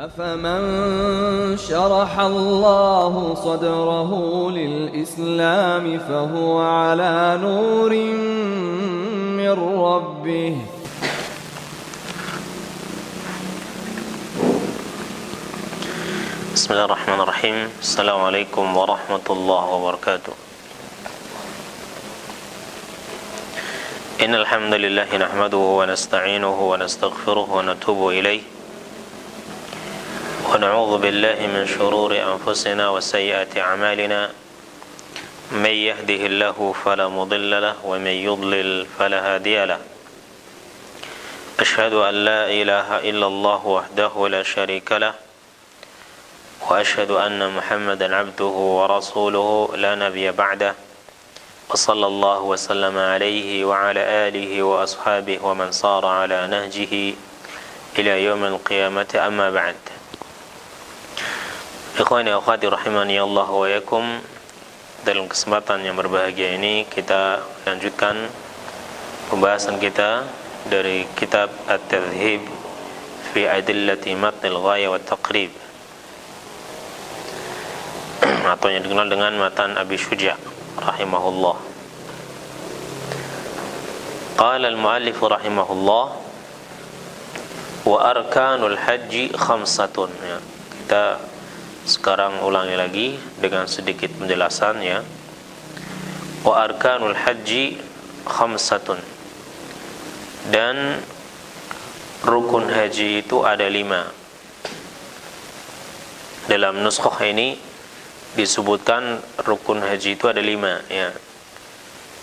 أفمن شرح الله صدره للإسلام فهو على نور من ربه بسم الله الرحمن الرحيم. السلام عليكم ورحمة الله وبركاته. إن الحمد لله نحمده ونستعينه ونستغفره ونتوب إليه ونعوذ بالله من شرور أنفسنا وسيئات أعمالنا من يهده الله فلا مضل له ومن يضلل فلا هادي له أشهد أن لا إله إلا الله وحده لا شريك له وأشهد أن محمدا عبده ورسوله لا نبي بعده وصلى الله وسلم عليه وعلى آله وأصحابه ومن صار على نهجه إلى يوم القيامة أما بعد. Ikhwani wa akhwati rahimani Allah wa yakum, dalam kesempatan yang berbahagia ini kita lanjutkan pembahasan kita dari kitab At-Tadhhib fi Adillati Matnil Ghaya wa Taqrib, atau yang dikenal dengan matan Abi Syuja' rahimahullah. Qala al-muallif rahimahullah wa arkanul haji khamsatun. Ya, kita sekarang ulangi lagi dengan sedikit penjelasan ya. Wa arkanul haji khamsatun, dan rukun haji itu ada 5. Dalam nuskhah ini disebutkan rukun haji itu ada 5 ya.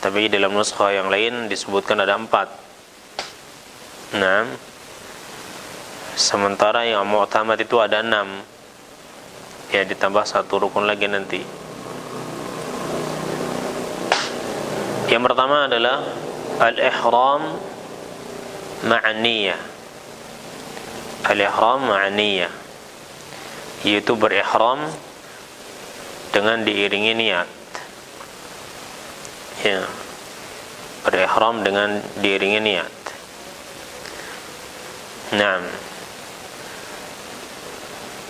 Tapi dalam nuskhah yang lain disebutkan ada 4. Nah, sementara yang mu'tamad itu ada 6. Ya, ditambah 1 rukun lagi nanti. Yang pertama adalah al-ihram ma'an niyah. Al-ihram ma'an niyah, yaitu berihram dengan diiringi niat. Ya, berihram dengan diiringi niat. Nah,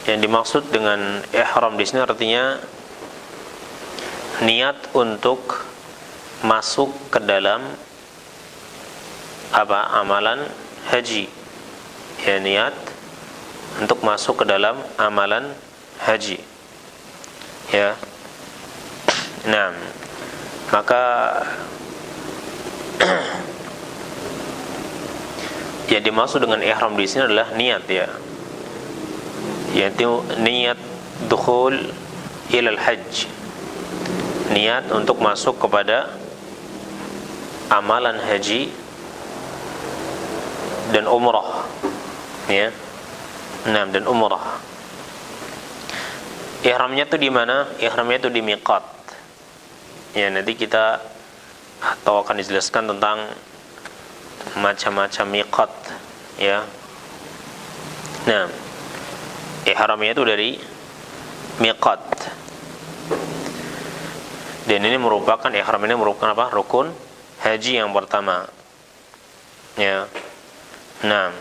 yang dimaksud dengan ihram di sini artinya niat untuk masuk ke dalam amalan haji. Ya, niat untuk masuk ke dalam amalan haji. Ya. Nah, maka yang dimaksud dengan ihram di sini adalah niat ya. Yaitu niat dukhul ilal hajj, niat untuk masuk kepada amalan haji dan umrah ya. Nah, dan umrah. Ihramnya itu di mana? Ihramnya itu di miqat. Ya, nanti kita atau akan dijelaskan tentang macam-macam miqat ya. Nah, ihramnya itu dari miqat. Dan ini merupakan ihram ini merupakan apa? Rukun haji yang pertama. Ya. Nah,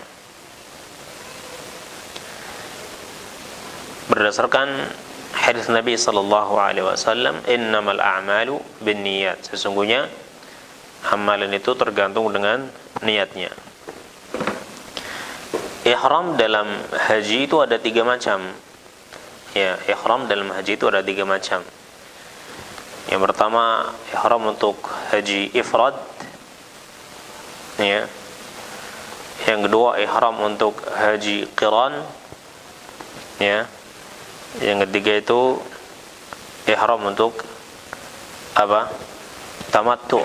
berdasarkan hadis Nabi sallallahu alaihi wasallam, innamal a'malu binniyat, sesungguhnya amalan itu tergantung dengan niatnya. Ihram dalam haji itu ada 3 macam. Ya, ihram dalam haji itu ada 3 macam. Yang pertama, ihram untuk haji ifrad. Ya. Yang kedua, ihram untuk haji qiran. Ya. Yang ketiga itu ihram untuk tamattu.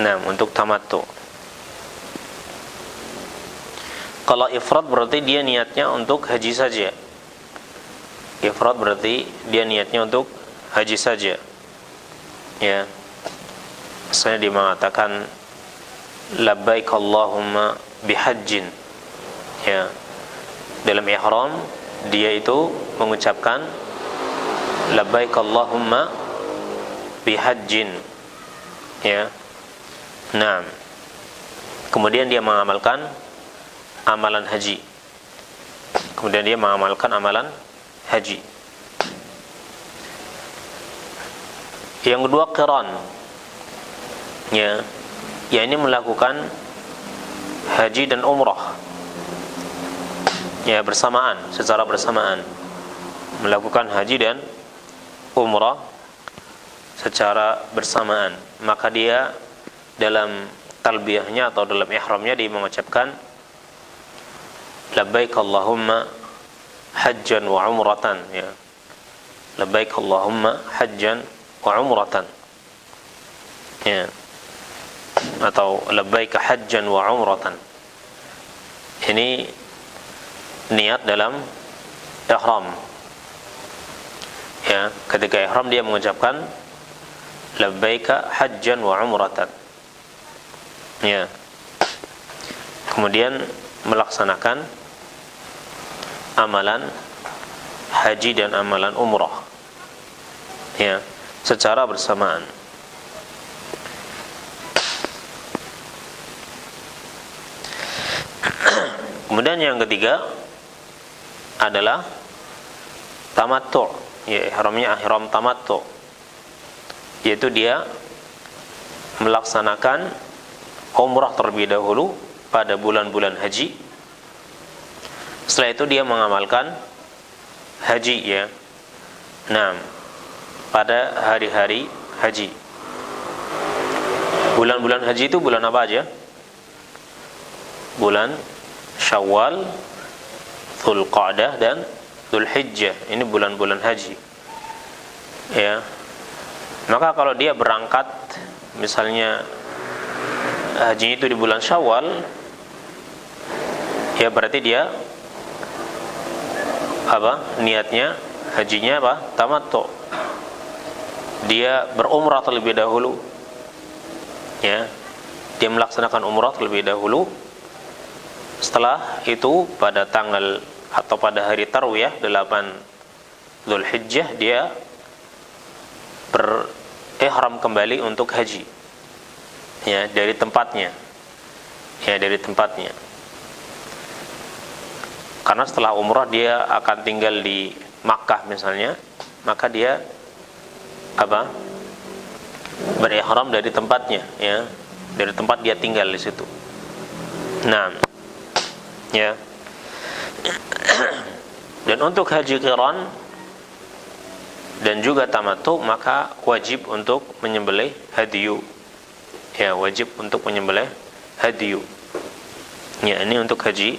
Nah, untuk tamattu. Kalau ifrad berarti dia niatnya untuk haji saja. Ifrad berarti dia niatnya untuk haji saja. Ya. Misalnya dia mengatakan labbaik Allahumma bihajjin. Ya. Dalam ihram dia itu mengucapkan labbaik Allahumma bihajjin. Ya. Nah, kemudian dia mengamalkan amalan haji. kemudian dia mengamalkan amalan haji. Yang kedua qiran, ya ini melakukan haji dan umrah, ya bersamaan, secara bersamaan, melakukan haji dan umrah secara bersamaan. Maka dia dalam talbiyahnya atau dalam ihramnya dia mengucapkan labbaik Allahumma hajjan wa umratan, ya labbaik Allahumma hajjan wa umratan, ya atau labbaik hajjan wa umratan. Ini niat dalam ihram, ya ketika ihram dia mengucapkan labbaik hajjan wa umratan, ya kemudian melaksanakan amalan haji dan amalan umrah, ya secara bersamaan. Kemudian yang ketiga adalah tamattu', ya ihramnya ihram tamattu', yaitu dia melaksanakan umrah terlebih dahulu pada bulan-bulan haji. Setelah itu dia mengamalkan haji, ya. Nah, pada hari-hari haji. Bulan-bulan haji itu bulan apa aja? Bulan Syawal, Dzulqa'dah dan Dzulhijjah. Ini bulan-bulan haji, ya. Maka kalau dia berangkat, misalnya haji itu di bulan Syawal, ya berarti dia niatnya hajinya tamattu'. Dia berumrah terlebih dahulu, ya dia melaksanakan umrah terlebih dahulu. Setelah itu pada tanggal atau pada hari tarwiyah 8 Dzulhijjah dia berihram kembali untuk haji, ya dari tempatnya, karena setelah umrah dia akan tinggal di Makkah misalnya, maka dia berihram dari tempatnya, ya dari tempat dia tinggal di situ. Nah, ya dan untuk haji qiran dan juga tamattu maka wajib untuk menyembelih hadyu, ya wajib untuk menyembelih hadyu, ya ini untuk haji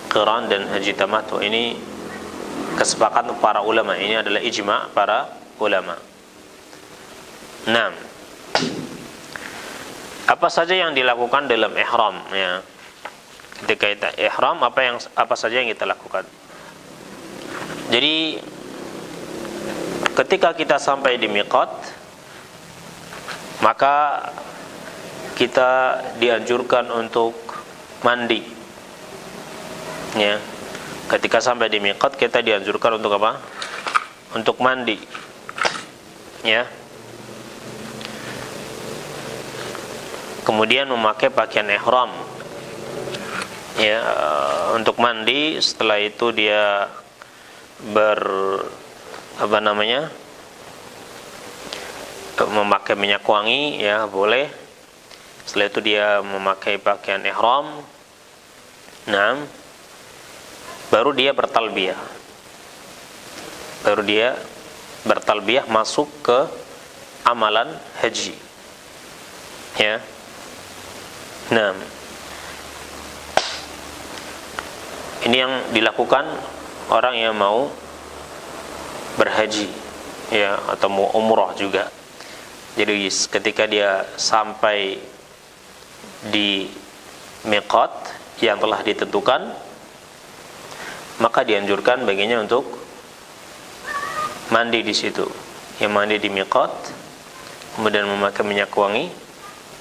qiran dan haji tamattu. Ini kesepakatan para ulama, ini adalah ijma' para ulama. Nah, apa saja yang dilakukan dalam ihram, ya ketika kita ihram, apa saja yang kita lakukan. Jadi ketika kita sampai di miqat, maka kita dianjurkan untuk mandi, ya ketika sampai di miqat kita dianjurkan untuk apa? Untuk mandi, ya kemudian memakai pakaian ihram, ya untuk mandi. Setelah itu dia memakai minyak wangi, ya boleh. Setelah itu dia memakai pakaian ihram. Nah, baru dia bertalbiyah masuk ke amalan haji, ya. Nah, ini yang dilakukan orang yang mau berhaji, ya atau mau umrah juga. Jadi ketika dia sampai di miqat yang telah ditentukan, maka dianjurkan baginya untuk mandi di situ, ya mandi di miqat, kemudian memakai minyak wangi,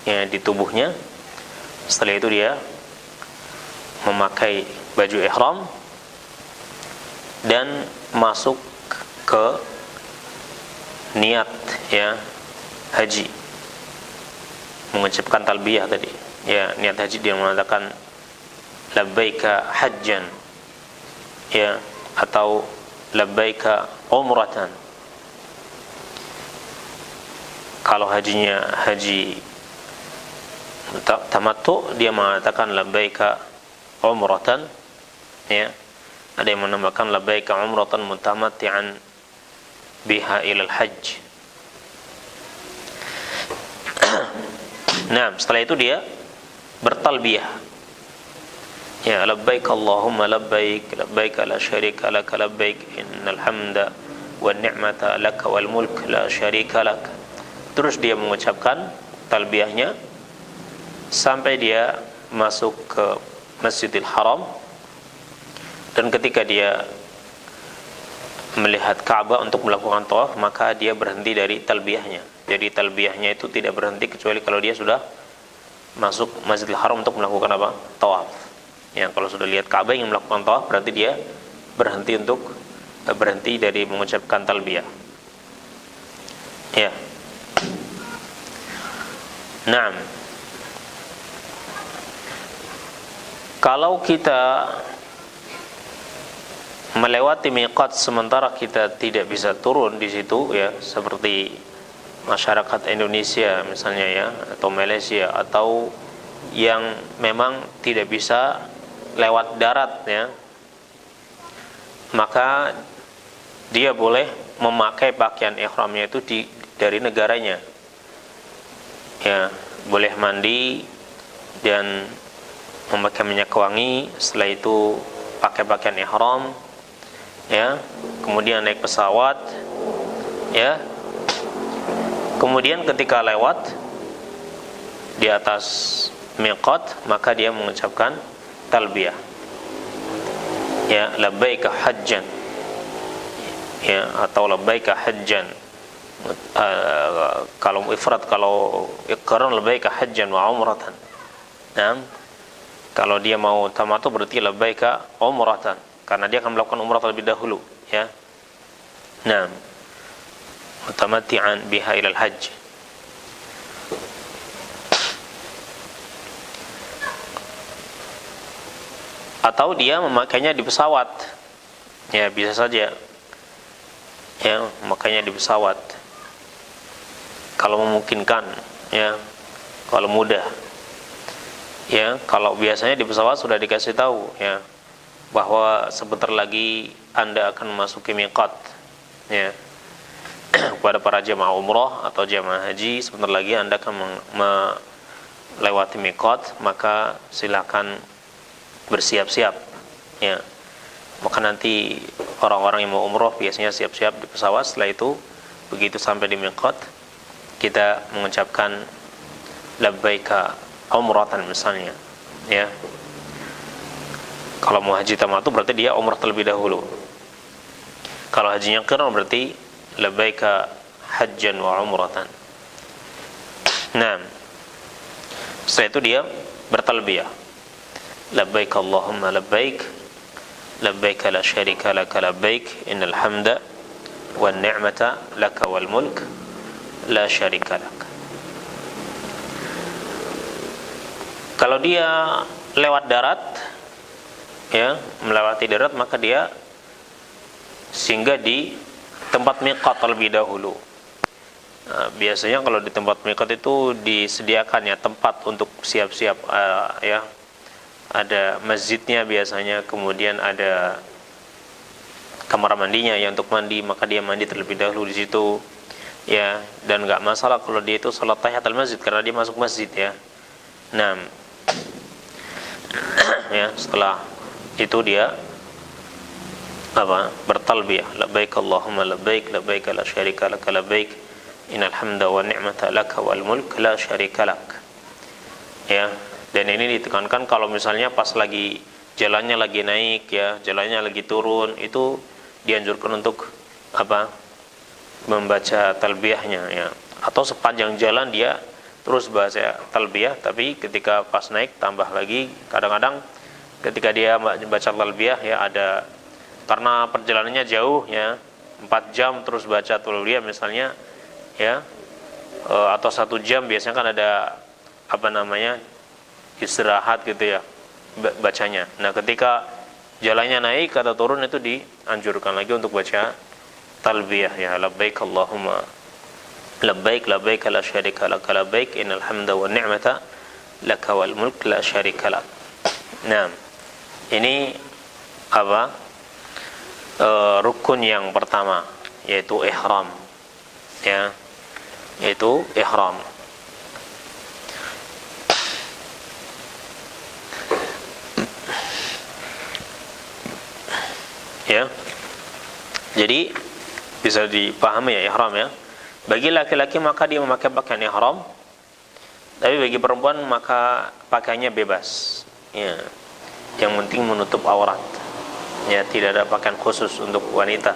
ya di tubuhnya. Setelah itu dia memakai baju ihram dan masuk ke niat, ya haji, mengucapkan talbiyah tadi, ya niat haji. Dia mengatakan labbaika hajjan, ya, atau labbaika umratan. Kalau hajinya haji tamattu, dia mengatakan labbaika umratan, ya. Ada yang menambahkan labbaika umratan mutamatti'an biha ilal hajj. Nah, setelah itu dia bertalbiyah. Ya, labbaik Allahumma labbaik, labbaik la syarika lak, labbaik innal hamda wan ni'mata lak wal mulk la syarika lak. Terus dia mengucapkan talbiyahnya sampai dia masuk ke Masjidil Haram, dan ketika dia melihat Ka'bah untuk melakukan tawaf, maka dia berhenti dari talbiyahnya. Jadi talbiyahnya itu tidak berhenti kecuali kalau dia sudah masuk Masjidil Haram untuk melakukan apa? Tawaf. Ya, kalau sudah lihat Ka'bah yang melakukan tawaf, berarti dia berhenti dari mengucapkan talbiyah. Ya. Nah, kalau kita melewati miqat sementara kita tidak bisa turun di situ, ya, seperti masyarakat Indonesia misalnya, ya, atau Malaysia, atau yang memang tidak bisa lewat darat, ya, maka dia boleh memakai pakaian ihramnya itu dari negaranya, ya, boleh mandi dan memakai minyak wangi, setelah itu pakai pakaian ihram, ya, kemudian naik pesawat, ya, kemudian ketika lewat di atas miqat, maka dia mengucapkan talbiyah, ya, labbaika hajjan, ya, atau labbaika hajjan. Kalau ifrad, kalau iqran labbaika hajjan wa umratan. Nah, kalau dia mau tamattu berarti labbaika umratan, karena dia akan melakukan umrah terlebih dahulu, ya. Nah, mutamatti'an biha ilal hajj. Atau dia memakainya di pesawat, ya, bisa saja, ya, memakainya di pesawat kalau memungkinkan, ya, kalau mudah, ya. Kalau biasanya di pesawat sudah dikasih tahu, ya, bahwa sebentar lagi Anda akan memasuki miqat, ya, kepada para jemaah umrah atau jemaah haji, sebentar lagi Anda akan melewati miqat, maka silakan bersiap-siap, ya. Maka nanti orang-orang yang mau umrah biasanya siap-siap di pesawat. Setelah itu begitu sampai di miqat, kita mengucapkan labbaika umratan misalnya, ya. Kalau mau haji tamattu berarti dia umrah terlebih dahulu. Kalau hajinya qiran berarti labbaika hajjan wa umratan. Nah, setelah itu dia bertalbiyah, labbaik Allahumma labbaik, labbaik la syarika lak labbaik innal hamda wan ni'mata lak wal mulk la syarika lak. Kalau dia lewat darat, ya, melewati darat, maka dia singgah di tempat miqat terlebih dahulu. Nah, biasanya kalau di tempat miqat itu disediakan, ya, tempat untuk siap-siap, ya, ada masjidnya biasanya, kemudian ada kamar mandinya, ya, untuk mandi, maka dia mandi terlebih dahulu di situ, ya, dan nggak masalah kalau dia itu salat tahiyatul masjid karena dia masuk masjid, ya. Nah, ya, setelah itu dia bertalbiyah, labbaik Allahumma labbaik, labbaik la syarika lak labbaik innal hamda wan ni'mata lak wal mulk la syarika lak, ya. Dan ini ditekankan kalau misalnya pas lagi jalannya lagi naik, ya, jalannya lagi turun, itu dianjurkan untuk membaca talbiyahnya, ya. Atau sepanjang jalan dia terus baca talbiyah, tapi ketika pas naik tambah lagi. Kadang-kadang ketika dia baca talbiyah, ya, ada karena perjalanannya jauh, ya, 4 jam terus baca talbiyah misalnya, ya, atau 1 jam, biasanya kan ada istirahat gitu, ya, bacanya. Nah, ketika jalannya naik atau turun itu dianjurkan lagi untuk baca talbiyah, ya, labbaik Allahumma labbaik labbaik la syarika lak labbaik innal hamda wan ni'mata laka wal mulk la syarika lak. Nah, ini apa? Rukun yang pertama, yaitu ihram, ya, yaitu ihram. Ya, jadi bisa dipahami ya ihram ya. Bagi laki-laki maka dia memakai pakaian ihram, tapi bagi perempuan maka pakaiannya bebas. Ya, yang penting menutup aurat. Ya, tidak ada pakaian khusus untuk wanita.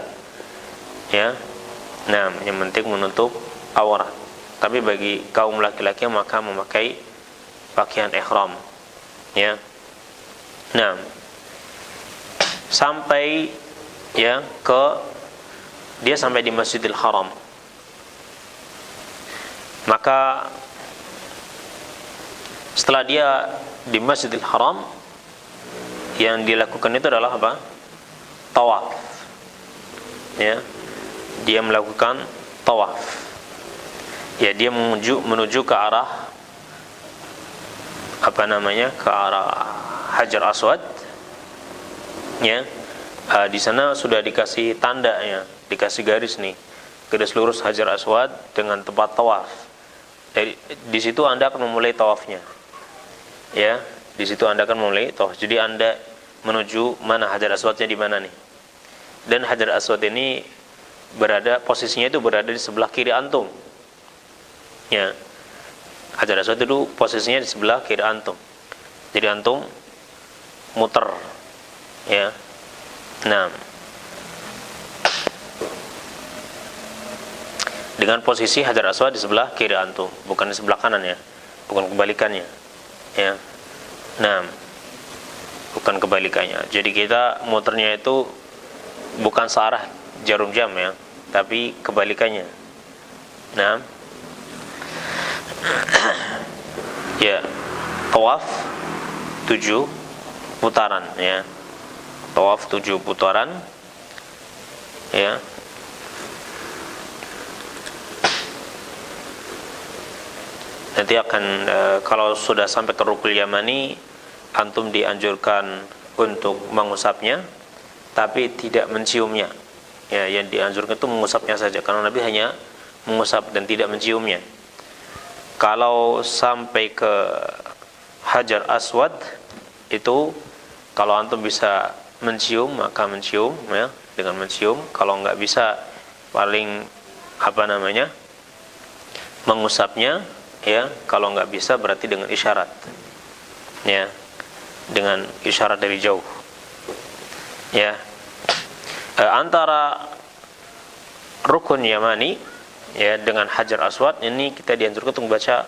Ya, nah, yang penting menutup aurat. Tapi bagi kaum laki-laki maka memakai pakaian ihram. Ya, nah, sampai ya dia sampai di Masjidil Haram, maka setelah dia di Masjidil Haram, yang dilakukan itu adalah apa? Tawaf. Ya, dia melakukan tawaf. Ya, dia menuju ke arah apa namanya? Ke arah Hajar Aswad. Ya, di sana sudah dikasih tanda, ya, dikasih garis nih, garis lurus Hajar Aswad dengan tempat tawaf. Di situ Anda akan memulai tawafnya. Ya, di situ Anda akan memulai tawaf. Jadi Anda menuju mana Hajar Aswadnya di mana nih? Dan Hajar Aswad ini posisinya itu berada di sebelah kiri antum. Ya, Hajar Aswad itu posisinya di sebelah kiri antum. Jadi antum muter, ya. Nah, dengan posisi Hajar Aswad di sebelah kiri antum, bukan di sebelah kanan, ya, bukan kebalikannya, ya. Nah, bukan kebalikannya. Jadi kita muternya itu bukan searah jarum jam, ya, tapi kebalikannya. Nah, ya, tawaf 7 putaran, ya. Tawaf 7 putaran, ya. Nanti akan kalau sudah sampai ke Ruknul Yamani, antum dianjurkan untuk mengusapnya, tapi tidak menciumnya. Ya, yang dianjurkan itu mengusapnya saja, karena Nabi hanya mengusap dan tidak menciumnya. Kalau sampai ke Hajar Aswad itu, kalau antum bisa mencium maka mencium, ya, dengan mencium. Kalau nggak bisa, paling apa namanya, mengusapnya, ya. Kalau nggak bisa berarti dengan isyarat, ya, dengan isyarat dari jauh, ya. Antara rukun Yamani, ya, dengan Hajar Aswad ini kita dianjurkan untuk baca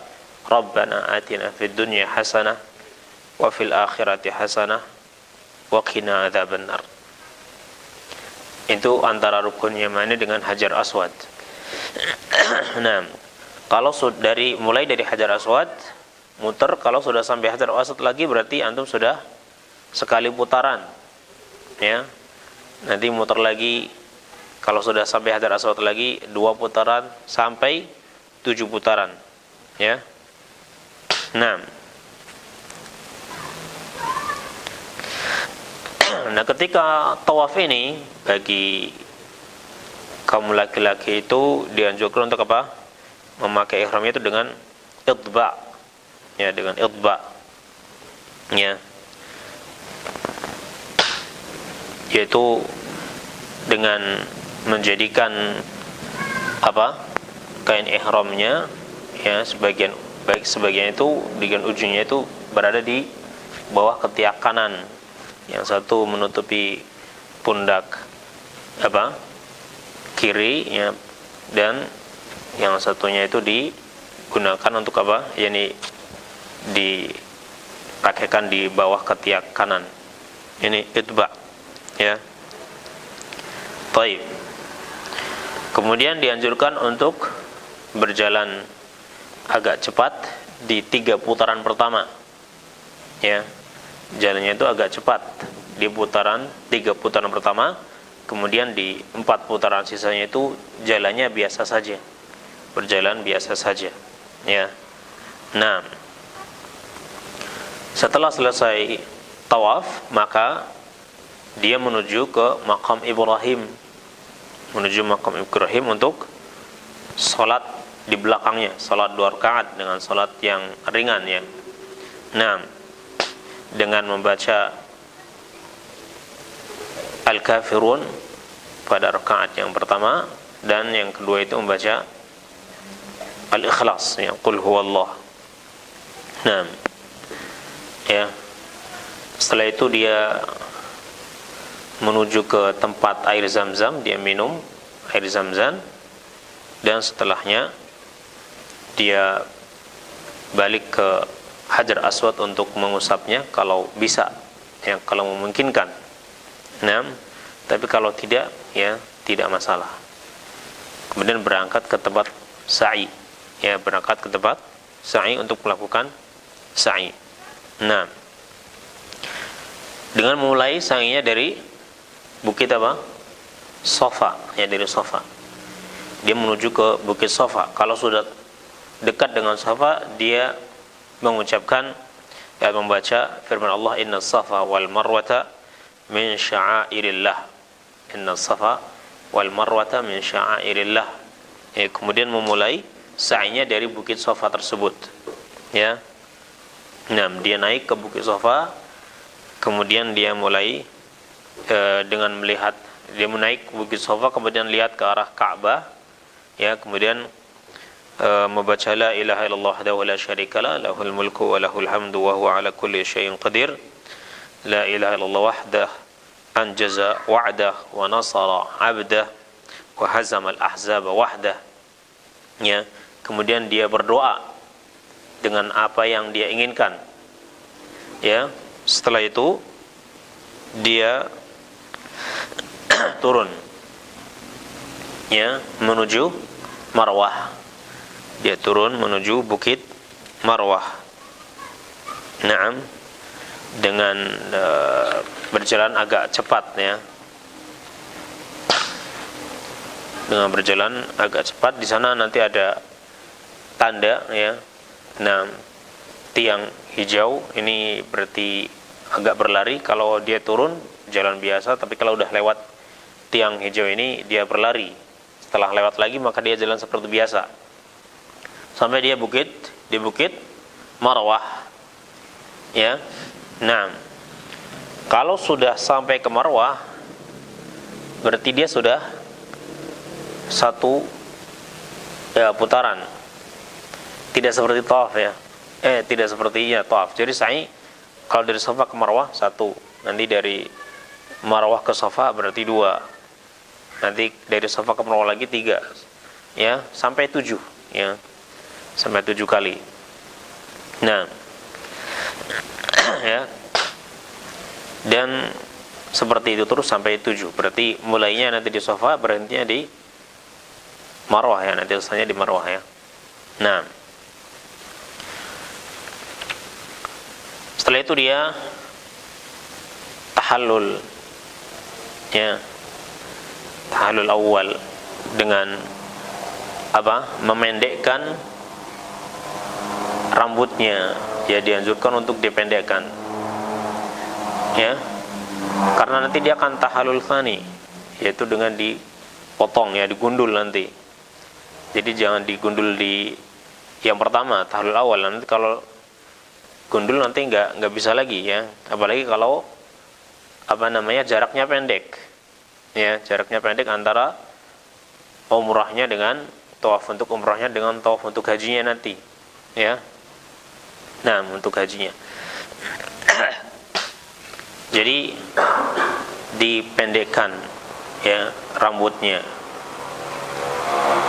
Rabbana atina fid dunya hasanah wa fil akhirati hasanah wa qina adzabannar. Itu antara rukun Yamani dengan Hajar Aswad. Nah, kalau mulai dari Hajar Aswad muter, kalau sudah sampai Hajar Aswad lagi berarti antum sudah sekali putaran, ya. Nanti muter lagi, kalau sudah sampai Hajar Aswad lagi 2 putaran sampai 7 putaran, ya. Nah, ketika tawaf ini bagi kaum laki-laki itu dianjurkan untuk apa? Memakai ihramnya itu dengan idba, ya, dengan idba, ya, yaitu dengan menjadikan apa? Kain ihramnya, ya, sebagian itu dengan ujungnya itu berada di bawah ketiak kanan, yang satu menutupi pundak apa? Kiri, ya, dan yang satunya itu digunakan untuk apa? Yani dipakaikan di bawah ketiak kanan. Ini itba, ya. Baik. Kemudian dianjurkan untuk berjalan agak cepat di 3 putaran pertama, ya. Jalannya itu agak cepat di putaran 3 putaran pertama, kemudian di 4 putaran sisanya itu jalannya biasa saja, berjalan biasa saja, ya. Nah, setelah selesai tawaf, maka dia menuju ke makam Ibrahim, untuk salat di belakangnya, salat 2 rakaat dengan salat yang ringan, ya. Nah, dengan membaca Al-Kafirun pada rakaat yang pertama, dan yang kedua itu membaca Al-Ikhlas, ya, Qul huwallah. Nah, ya. Setelah itu dia menuju ke tempat air Zam-Zam, dia minum air Zam-Zam, dan setelahnya dia balik ke Hajar Aswad untuk mengusapnya kalau bisa, ya, kalau memungkinkan. Nah, tapi kalau tidak, ya tidak masalah. Kemudian berangkat ke tempat sa'i, ya, berangkat ke tempat sa'i untuk melakukan sa'i. Nah, dengan memulai sa'inya dari bukit apa? Safa, ya, dari Safa. Dia menuju ke bukit Safa. Kalau sudah dekat dengan Safa, dia mengucapkan, ya, membaca firman Allah, Inna Safa wal Marwata min sya'airillah. Inna Safa wal Marwata min sya'airillah. Ya, kemudian memulai sa'inya dari bukit Safa tersebut, ya. Nah, dia naik ke bukit Safa, kemudian dia mulai dengan melihat, dia menaik ke bukit Safa, kemudian lihat ke arah Ka'bah, ya, kemudian membaca la ilaha illallah wahdahu la syarikalah, lahul mulku wa lahul hamdu wa huwa ala kulli syai'in qadir. La ilaha illallah wahdah anjaza wa'dah wa nasara 'abdah wa hazama al-ahzaba wahdah. Ya, kemudian dia berdoa dengan apa yang dia inginkan. Ya, setelah itu dia turun, ya, menuju Marwah. Dia turun menuju bukit Marwah. Naam, dengan berjalan agak cepat, ya. Dengan berjalan agak cepat. Di sana nanti ada tanda, ya. Nah, tiang hijau ini berarti agak berlari. Kalau dia turun jalan biasa, tapi kalau udah lewat tiang hijau ini dia berlari. Setelah lewat lagi maka dia jalan seperti biasa sampai dia di bukit Marwah, ya. Nah, kalau sudah sampai ke Marwah berarti dia sudah satu, ya, putaran. Tidak seperti tawaf, ya. Tidak sepertinya tawaf. Jadi sa'i kalau dari Safa ke Marwah 1, nanti dari Marwah ke Safa berarti 2, nanti dari Safa ke Marwah lagi 3, ya, sampai 7, ya, sampai 7 kali. Nah, ya, dan seperti itu terus sampai 7. Berarti mulainya nanti di Safa, berhentinya di Marwah, ya, nanti selesainya di Marwah, ya. Nah, setelah itu dia tahallul, ya, tahallul awal dengan apa? Memendekkan rambutnya, ya, dianjurkan untuk dipendekkan, ya, karena nanti dia akan tahallul tsani, yaitu dengan dipotong, ya, digundul nanti. Jadi jangan digundul di yang pertama, tahallul awal. Nanti kalau gundul nanti nggak bisa lagi, ya, apalagi kalau jaraknya pendek, ya, jaraknya pendek antara umrahnya dengan tawaf untuk umrahnya dengan tawaf untuk hajinya nanti, ya. Nah, untuk hajinya jadi dipendekkan, ya, rambutnya,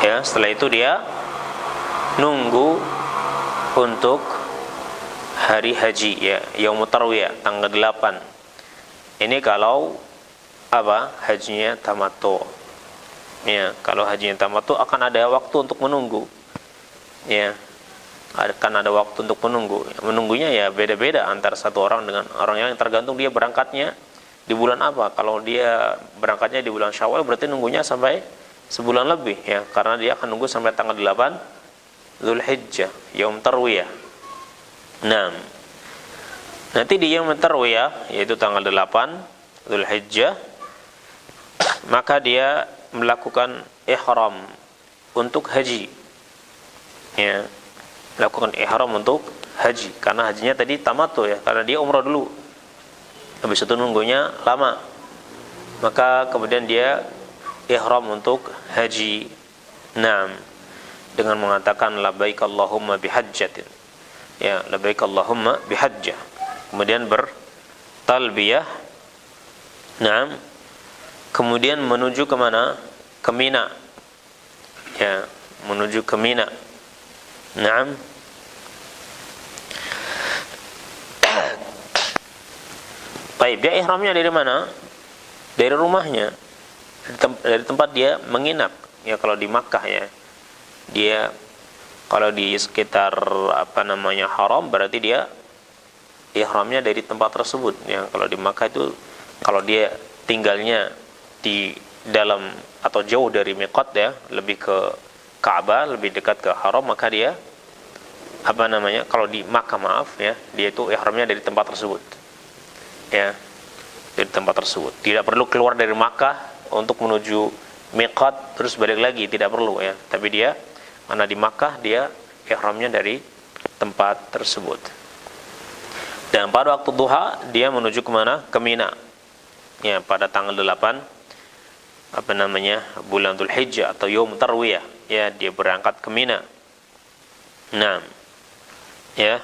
ya. Setelah itu dia nunggu untuk hari haji, ya, yaumut tarwiyah tanggal 8. Ini kalau hajinya tamattu, ya. Kalau hajinya tamattu akan ada waktu untuk menunggu, ya, akan ada waktu untuk menunggu. Menunggunya, ya, beda-beda antara satu orang dengan orang yang tergantung dia berangkatnya di bulan apa? Kalau dia berangkatnya di bulan Syawal berarti nunggunya sampai sebulan lebih ya, karena dia akan nunggu sampai tanggal 8 Dzulhijjah, Yaum Tarwiyah. Nah, nanti di Yaum Tarwiyah yaitu tanggal 8 Dzulhijjah, maka dia melakukan ihram untuk haji. Ya, melakukan ihram untuk haji karena hajinya tadi tamattu ya, karena dia umrah dulu. Habis itu nunggunya lama. Maka kemudian dia ihram untuk haji. Naam. Dengan mengatakan labbaik Allahumma bihajjatin. Ya, labbaik Allahumma bihajjah. Kemudian bertalbiyah. Naam. Kemudian menuju ke mana? Ke Mina. Ya, menuju ke Mina. Naam. Baik, dia ihramnya dari mana? Dari rumahnya, dari tempat dia menginap. Ya, kalau di Makkah ya, dia kalau di sekitar haram berarti dia ihramnya dari tempat tersebut. Ya, kalau di Makkah itu kalau dia tinggalnya di dalam atau jauh dari miqat ya, lebih ke Ka'bah, lebih dekat ke haram, maka dia kalau di Makkah ya, dia itu ihramnya dari tempat tersebut. Ya, dari tempat tersebut. Tidak perlu keluar dari Makkah untuk menuju miqat terus balik lagi, tidak perlu ya. Tapi dia mana di Makkah dia ihramnya dari tempat tersebut. Dan pada waktu duha dia menuju ke mana? Ke Mina. Ya, pada tanggal 8 bulan Dzulhijjah atau Yaum Tarwiyah, ya, dia berangkat ke Mina. Nah, ya.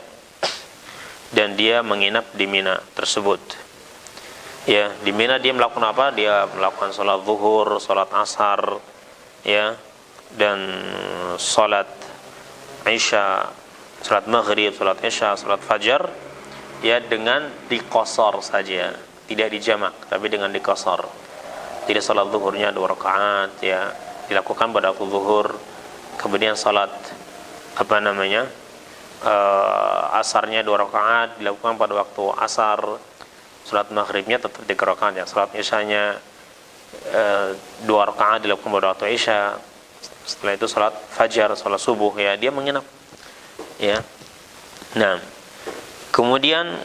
Dan dia menginap di Mina tersebut. Ya, di Mina dia melakukan apa? Dia melakukan salat zuhur, salat asar, ya, dan salat isya, salat maghrib, salat isya, salat fajar, ya, dengan diqasar saja, tidak dijamak, tapi dengan diqasar. Jadi salat zuhurnya 2 rakaat, ya, dilakukan pada waktu zuhur. Kemudian salat asarnya 2 rakaat dilakukan pada waktu asar. Salat maghribnya tetap 3 rakaat ya. Salat isyanya 2 rakaat dilakukan pada waktu isya. Setelah itu salat fajar, salat subuh, ya, dia menginap. Ya. Nah, kemudian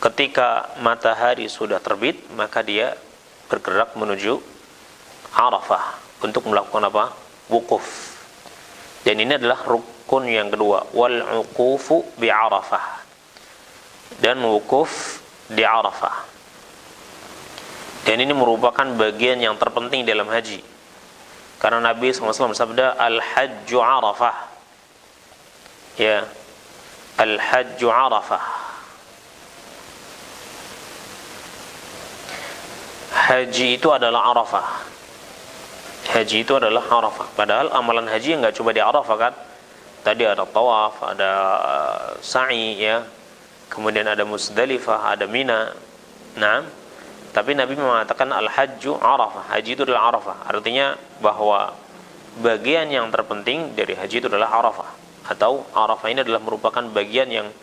ketika matahari sudah terbit, maka dia bergerak menuju Arafah untuk melakukan apa? Wukuf. Dan ini adalah rukun yang kedua, wal uqufu bi Arafah, dan wukuf di Arafah. Dan ini merupakan bagian yang terpenting dalam haji, karena Nabi SAW bersabda, al-hajju Arafah, ya, al-hajju Arafah, haji itu adalah Arafah. Haji itu adalah Arafah. Padahal amalan haji enggak cuma di Arafah kan. Tadi ada tawaf, ada sa'i, ya. Kemudian ada Muzdalifah, ada Mina. Nah, tapi Nabi mengatakan al-hajju Arafah. Haji itu adalah Arafah. Artinya bahwa bagian yang terpenting dari haji itu adalah Arafah. Atau Arafah ini adalah merupakan bagian yang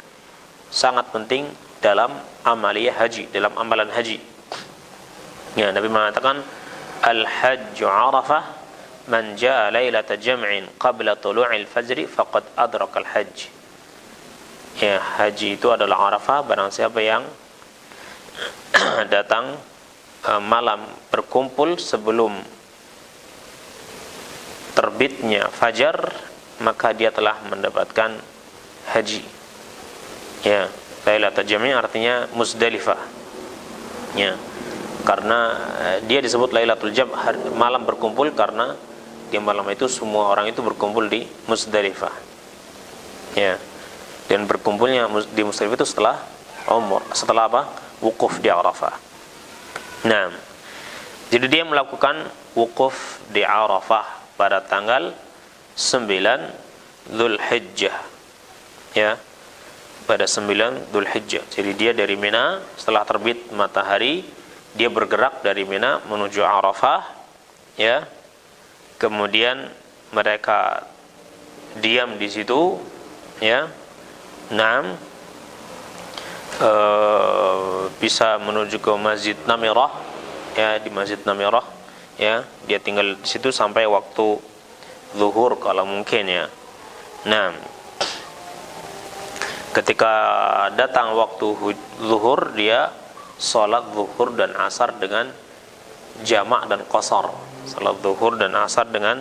sangat penting dalam amaliyah haji, dalam amalan haji. Ya, Nabi mengatakan al-hajju Arafah, man jaa lailata jam'in qabla tulu'il fajri faqad adrakal hajj. Ya, haji itu adalah Arafah, barang siapa yang datang malam berkumpul sebelum terbitnya fajar, maka dia telah mendapatkan haji. Ya, lailatul jam'i artinya Muzdalifah. Ya, karena dia disebut Lailatul Jam', malam berkumpul, karena di malam itu semua orang itu berkumpul di Muzdalifah. Ya. Dan berkumpulnya di Muzdalifah itu setelah umur, setelah apa? Wukuf di Arafah. Nah, jadi dia melakukan wukuf di Arafah pada tanggal 9 Dzulhijjah. Ya. Pada 9 Dzulhijjah. Jadi dia dari Mina, setelah terbit matahari dia bergerak dari Mina menuju Arafah, ya. Kemudian mereka diam di situ, ya. Naam. bisa menuju ke Masjid Namirah, ya, di Masjid Namirah, ya, dia tinggal di situ sampai waktu zuhur kalau mungkin, ya. Nah, ketika datang waktu zuhur, dia sholat zuhur dan asar dengan jamak dan qasar. Salat zuhur dan asar dengan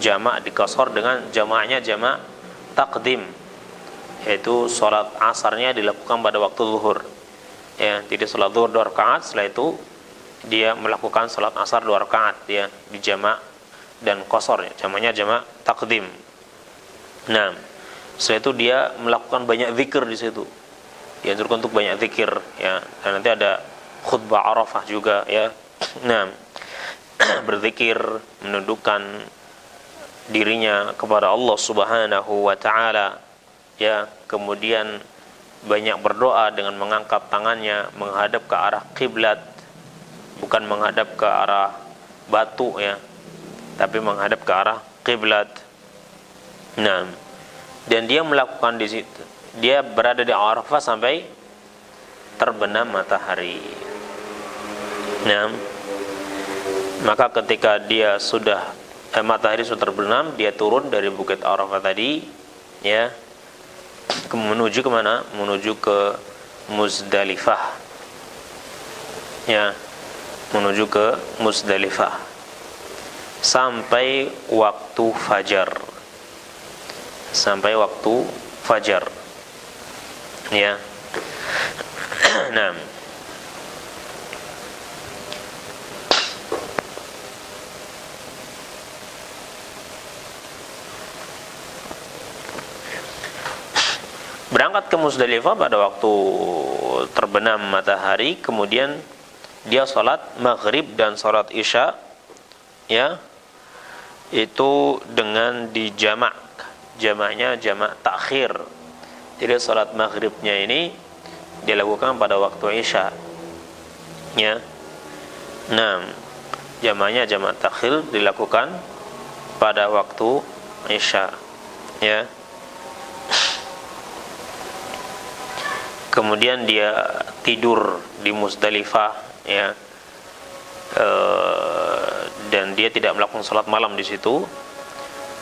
jamak di qasar, dengan jamaknya jamak takdim, yaitu sholat asarnya dilakukan pada waktu zuhur, ya. Jadi sholat zuhur 2 rakaat, setelah itu dia melakukan sholat asar 2 rakaat, ya, di jamak dan qasar, ya. Jamaknya jamak takdim. Nah, setelah itu dia melakukan banyak zikir di situ, ya, untuk banyak zikir, ya. Dan nanti ada khutbah Arafah juga, ya. Nah, berzikir, menundukkan dirinya kepada Allah Subhanahu wa taala, ya. Kemudian banyak berdoa dengan mengangkat tangannya menghadap ke arah kiblat, bukan menghadap ke arah batu, ya, tapi menghadap ke arah kiblat. Nah, dan dia melakukan di situ, dia berada di Arafah sampai terbenam matahari. Nah, maka ketika dia sudah matahari sudah terbenam, dia turun dari bukit Arafah tadi, ya, menuju kemana? Menuju ke Muzdalifah, ya, menuju ke Muzdalifah sampai waktu fajar, sampai waktu fajar, ya. Nah, berangkat ke Muzdalifah pada waktu terbenam matahari, kemudian dia sholat maghrib dan sholat isya, ya, itu dengan dijamak, jamaknya jamak takhir. Jadi sholat maghribnya ini dilakukan pada waktu isya, ya. Nah, jamaknya jamak takhir dilakukan pada waktu isya, ya. Kemudian dia tidur di Muzdalifah, ya, dan dia tidak melakukan sholat malam di situ.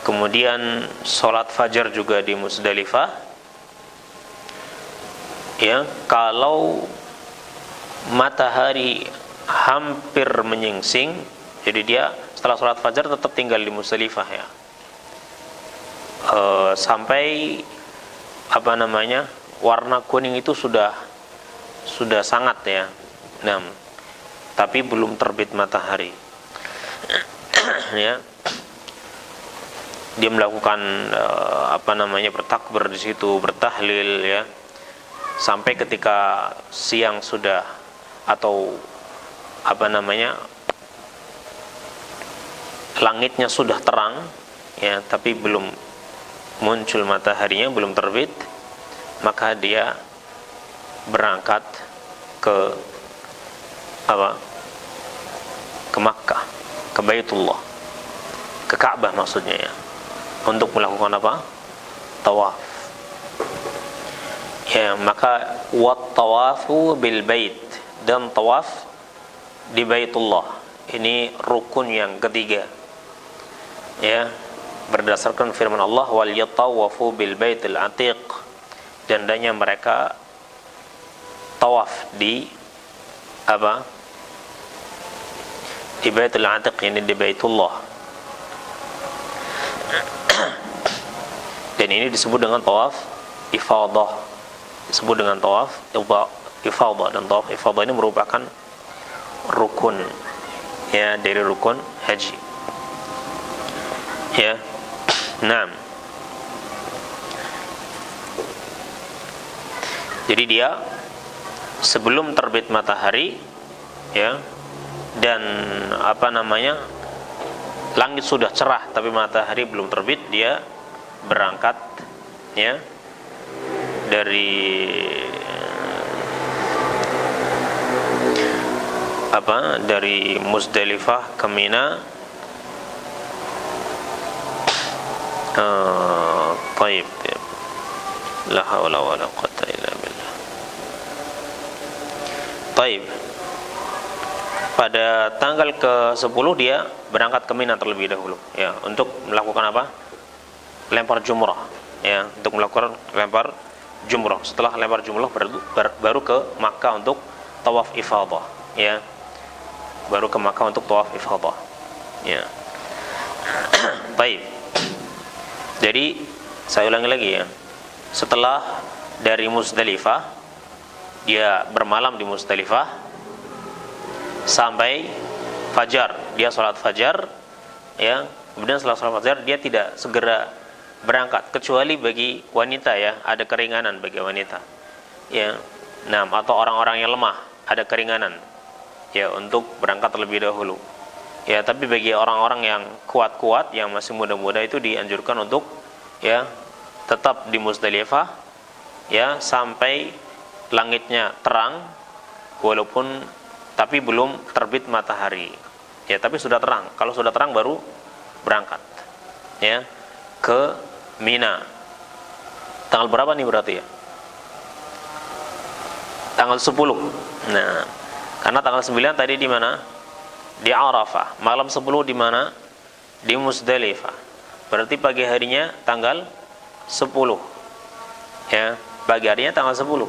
Kemudian sholat fajar juga di Muzdalifah, ya. Kalau matahari hampir menyingsing, jadi dia setelah sholat fajar tetap tinggal di Muzdalifah, ya, sampai warna kuning itu sudah sangat, ya. Nah, tapi belum terbit matahari. Ya, dia melakukan bertakbir di situ, bertahlil, ya, sampai ketika siang sudah, atau langitnya sudah terang, ya, tapi belum muncul mataharinya, belum terbit, maka dia berangkat ke Makkah, ke Baitullah, ke Ka'bah maksudnya, ya, untuk melakukan tawaf, ya. Maka wat tawafu bil bait, dan tawaf di Baitullah ini rukun yang ketiga, ya, berdasarkan firman Allah, wal yatawafu bil baitil atiq, dan hendaknya mereka tawaf di di Baitul Atiq, ini di Baitullah. Dan ini disebut dengan tawaf ifadah, disebut dengan tawaf ifadah. Dan tawaf ifadah ini merupakan rukun, ya, dari rukun haji, ya. Nah, jadi dia sebelum terbit matahari, ya, dan langit sudah cerah tapi matahari belum terbit, dia berangkat, ya, dari Muzdalifah ke Mina. Taib, la haula wala quwwata illa billah. Taib. Pada tanggal ke-10 dia berangkat ke Mina terlebih dahulu, ya, untuk melakukan apa? Lempar jumrah, ya, untuk melakukan lempar jumrah. Setelah lempar jumrah baru ke Makkah untuk tawaf ifadah, ya. Baru ke Makkah untuk tawaf ifadah, ya. Baik. Jadi saya ulangi lagi, ya. Setelah dari Muzdalifah, dia bermalam di Muzdalifah sampai fajar, dia sholat fajar, ya. Kemudian setelah sholat fajar dia tidak segera berangkat, kecuali bagi wanita, ya, ada keringanan bagi wanita, ya. Nah, atau orang-orang yang lemah ada keringanan, ya, untuk berangkat terlebih dahulu, ya. Tapi bagi orang-orang yang kuat-kuat, yang masih muda-muda, itu dianjurkan untuk, ya, tetap di Muzdalifah, ya, sampai langitnya terang, walaupun tapi belum terbit matahari, ya, tapi sudah terang. Kalau sudah terang baru berangkat, ya, ke Mina. Tanggal berapa nih berarti, ya? Tanggal 10. Nah, karena tanggal 9 tadi di mana? Di Arafah. Malam 10 di mana? Di Muzdalifah. Berarti pagi harinya tanggal 10. Ya, pagi harinya tanggal 10.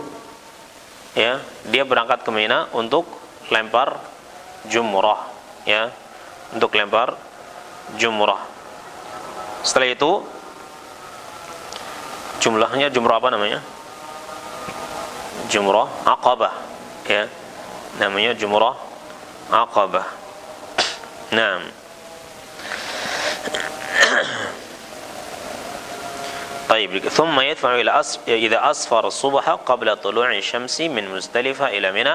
Ya, dia berangkat ke Mina untuk lempar jumrah, ya, untuk lempar jumrah. Setelah itu jumlahnya jumrah apa namanya? Jumrah Aqabah, ya, namanya jumrah Aqabah. Nah, طيب ثم يدفع إذا أصفر الصبح قبل طلوع الشمس من مزدلفة إلى منى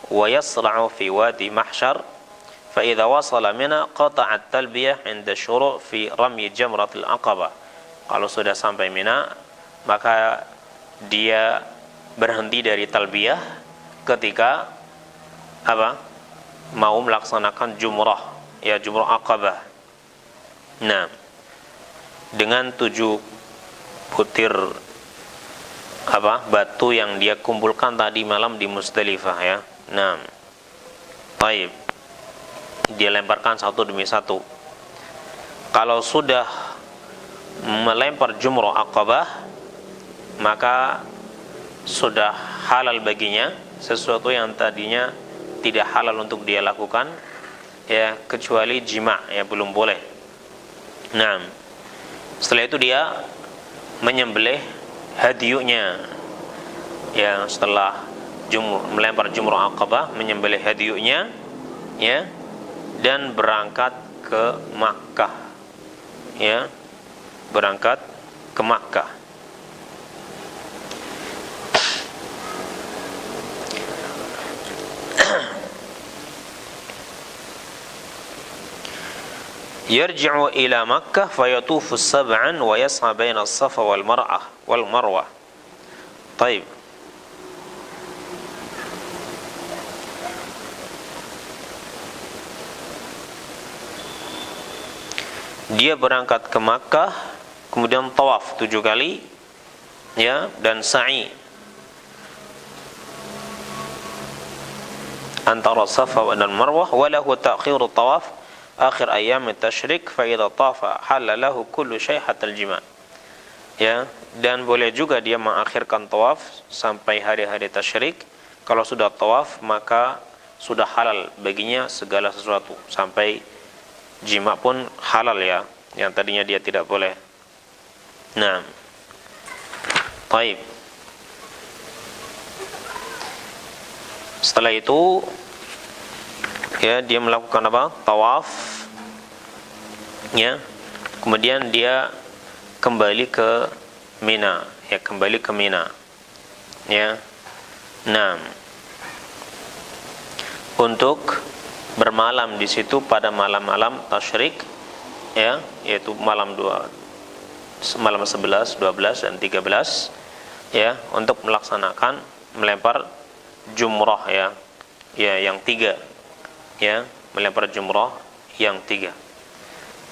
ويصرع في وادي محشر فإذا وصل منى قطع التلبية عند الشروع في رمي جمرة العقبة. Kalau sudah sampai Mina, maka dia berhenti dari talbiyah ketika apa? Mau melaksanakan jumrah, ya, jumrah Aqabah. Nah, dengan 7 butir apa? Batu yang dia kumpulkan tadi malam di Muzdalifah, ya. Nah, taib, dia lemparkan satu demi satu. Kalau sudah melempar jumrah Aqabah, maka sudah halal baginya sesuatu yang tadinya tidak halal untuk dia lakukan, ya, kecuali jima, ya, belum boleh. Nah, setelah itu dia menyembelih hadiyunya, ya, setelah melempar jumrah Aqabah, menyembelih hadiyunya, ya, dan berangkat ke Makkah, ya, berangkat ke Makkah. Yarji'u ila Makkah fayatufu sab'an wa yas'a baina as-Safa wal Marwah. Baik. Dia berangkat ke Makkah, kemudian tawaf 7 kali, ya, dan sa'i antara Safa dan Marwah. Walahu ta'khirut tawaf akhir ayyam at-tasyrik fa idza tafa halala lahu kullu syai' hatta al-jima'. Ya, dan boleh juga dia mengakhirkan tawaf sampai hari-hari tasyrik. Kalau sudah tawaf, maka sudah halal baginya segala sesuatu, sampai jima pun halal, ya, yang tadinya dia tidak boleh. Nah, baik. Setelah itu, ya, dia melakukan apa? Tawaf, ya. Kemudian dia kembali ke Mina, ya, kembali ke Mina, ya. Nah, untuk bermalam di situ pada malam-malam tasyrik, ya, yaitu malam 11, 12 dan 13, ya, untuk melaksanakan melempar jumrah, ya, ya, yang 3, ya, melempar jumrah yang 3.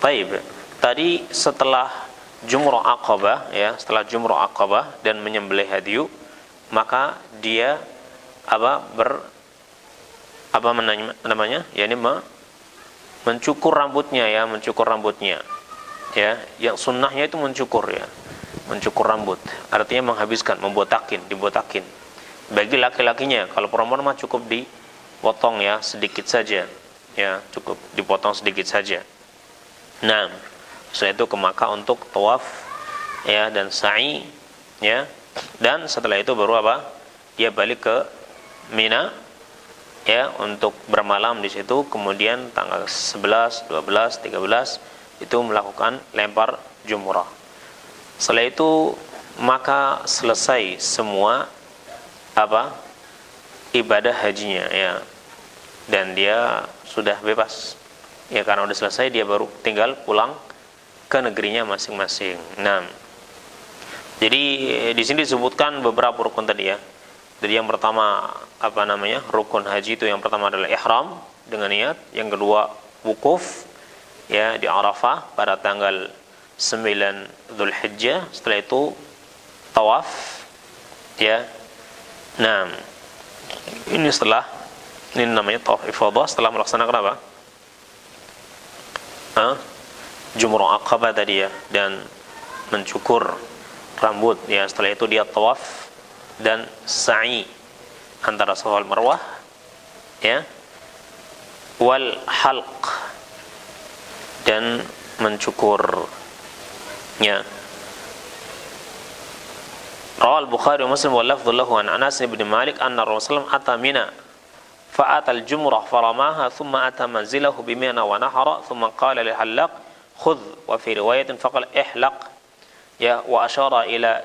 Baik, tadi setelah jumrah Aqabah, ya, setelah jumrah Aqabah dan menyembelih hadiyu, maka dia apa? namanya? Yani mencukur rambutnya ya, mencukur rambutnya. Ya, yang sunnahnya itu mencukur ya. Mencukur rambut. Artinya menghabiskan, dibotakin. Bagi laki-lakinya, kalau perempuan mah cukup dipotong ya, sedikit saja. Ya, cukup dipotong sedikit saja. Nah, setelah itu ke Makkah untuk tawaf ya dan sa'i ya. Dan setelah itu baru apa? Dia balik ke Mina ya untuk bermalam di situ, kemudian tanggal 11, 12, 13 itu melakukan lempar jumrah. Setelah itu maka selesai semua ibadah hajinya ya. Dan dia sudah bebas. Ya karena udah selesai dia baru tinggal pulang ke negerinya masing-masing. Nah, jadi di sini disebutkan beberapa rukun tadi ya. Jadi yang pertama rukun haji itu yang pertama adalah ihram dengan niat, yang kedua wukuf ya di Arafah pada tanggal 9 Dzulhijjah, setelah itu tawaf ya. Nah, ini namanya tawaf ifadah setelah melaksanakan apa? Jumrah Aqabah tadi ya, dan mencukur rambut ya. Setelah itu dia tawaf dan sa'i antara Safa wal Marwah ya, wal halq dan mencukur ya. Rawal Bukhari wa Muslim wal lafdhu lahu an Anas bin Malik anna Rasulullah ata Mina fa'ata al-jumrah faramaha thumma ata manzilahu bi Mina wa nahara thumma qala lil halaq khudh, wa fi riwayatin faqala ihlaq ya, wa ashara ila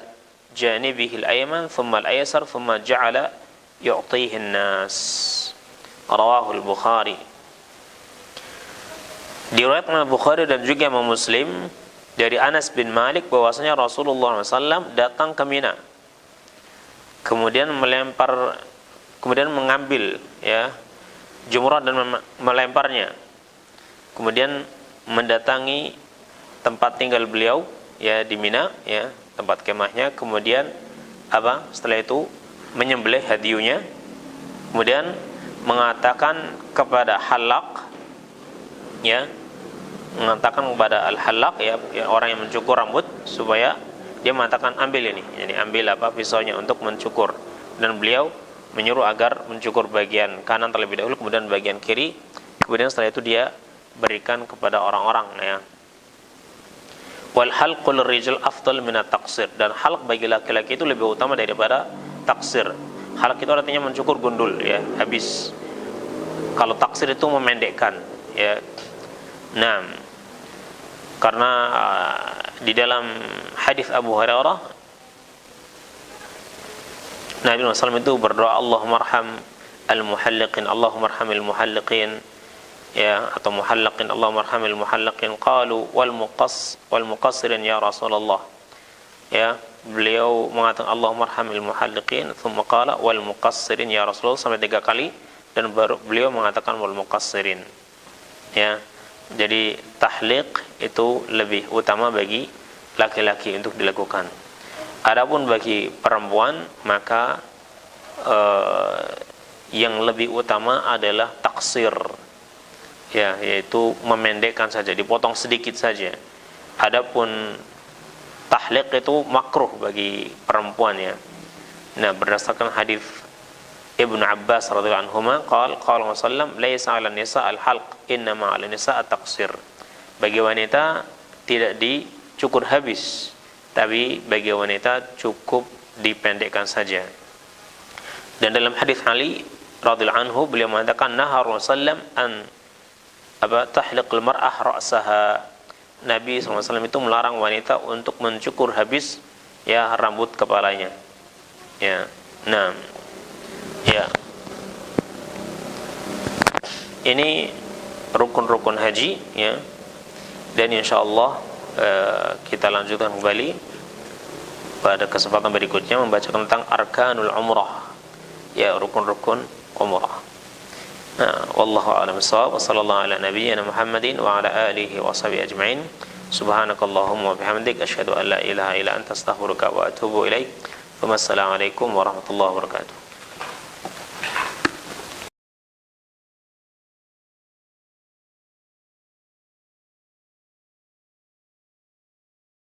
janibihi al-ayman thumma al-aysar thumma ja'ala yu'tihi an-nas. Rawahu al-Bukhari. Diriwayatkan Bukhari dan juga Imam Muslim dari Anas bin Malik bahwasanya Rasulullah SAW datang ke Mina, kemudian mengambil ya jumrah dan melemparnya, kemudian mendatangi tempat tinggal beliau ya di Mina ya, tempat kemahnya, kemudian setelah itu menyembelih hadiunya, kemudian mengatakan kepada halaq ya, mengatakan kepada al-halaq ya, orang yang mencukur rambut, supaya dia mengatakan ambil ini, yani ambil pisaunya untuk mencukur, dan beliau menyuruh agar mencukur bagian kanan terlebih dahulu, kemudian bagian kiri, kemudian setelah itu dia berikan kepada orang-orang ya. Wal halqul rijal afdal min at-taqsir, dan halq bagi laki-laki itu lebih utama daripada taksir. Halq itu artinya mencukur gundul ya, habis. Kalau taksir itu memendekkan ya. Nah, karena di dalam hadis Abu Hurairah Nabi SAW itu berdoa Allahumma arham al-muhalliqin, Allahumma arhamil muhalliqin ya, atau muhallaqin, Allahumma arhamil muhallaqin. Qalu wal muqassirin ya Rasulullah ya, beliau mengatakan Allahumma arhamil muhalliqin, thumma qala wal muqassirin ya Rasulullah sampai 3 kali, dan baru beliau mengatakan wal muqassirin ya. Jadi tahliq itu lebih utama bagi laki-laki untuk dilakukan. Adapun bagi perempuan maka yang lebih utama adalah taksir ya, yaitu memendekkan saja, dipotong sedikit saja. Adapun tahliq itu makruh bagi perempuan ya. Nah, berdasarkan hadis Ibnu Abbas radhiyallahu anhuma qala Rasulullah laisa 'alan nisa al-halq innama 'alan nisa at-taqsir. Bagi wanita tidak dicukur habis, tapi bagi wanita cukup dipendekkan saja. Dan dalam hadis Ali radhiyallahu anhu beliau mengatakan nahar Rasulullah an tahliqul mar'ah ra'saha. Nabi SAW itu melarang wanita untuk mencukur habis ya rambut kepalanya ya. Nah ya, ini rukun-rukun haji ya, dan insyaallah kita lanjutkan kembali pada kesempatan berikutnya membaca tentang arkanul umrah ya, rukun-rukun umrah. Nah, wallahu a'lam bissawab. Wassallallahu ala nabiyyina Muhammadin wa ala alihi wa sahbihi ajma'in. Subhanakallahumma wa bihamdik asyhadu an la ilaha illa anta astaghfiruka wa atubu ilaik. Wassalamualaikum warahmatullahi wabarakatuh.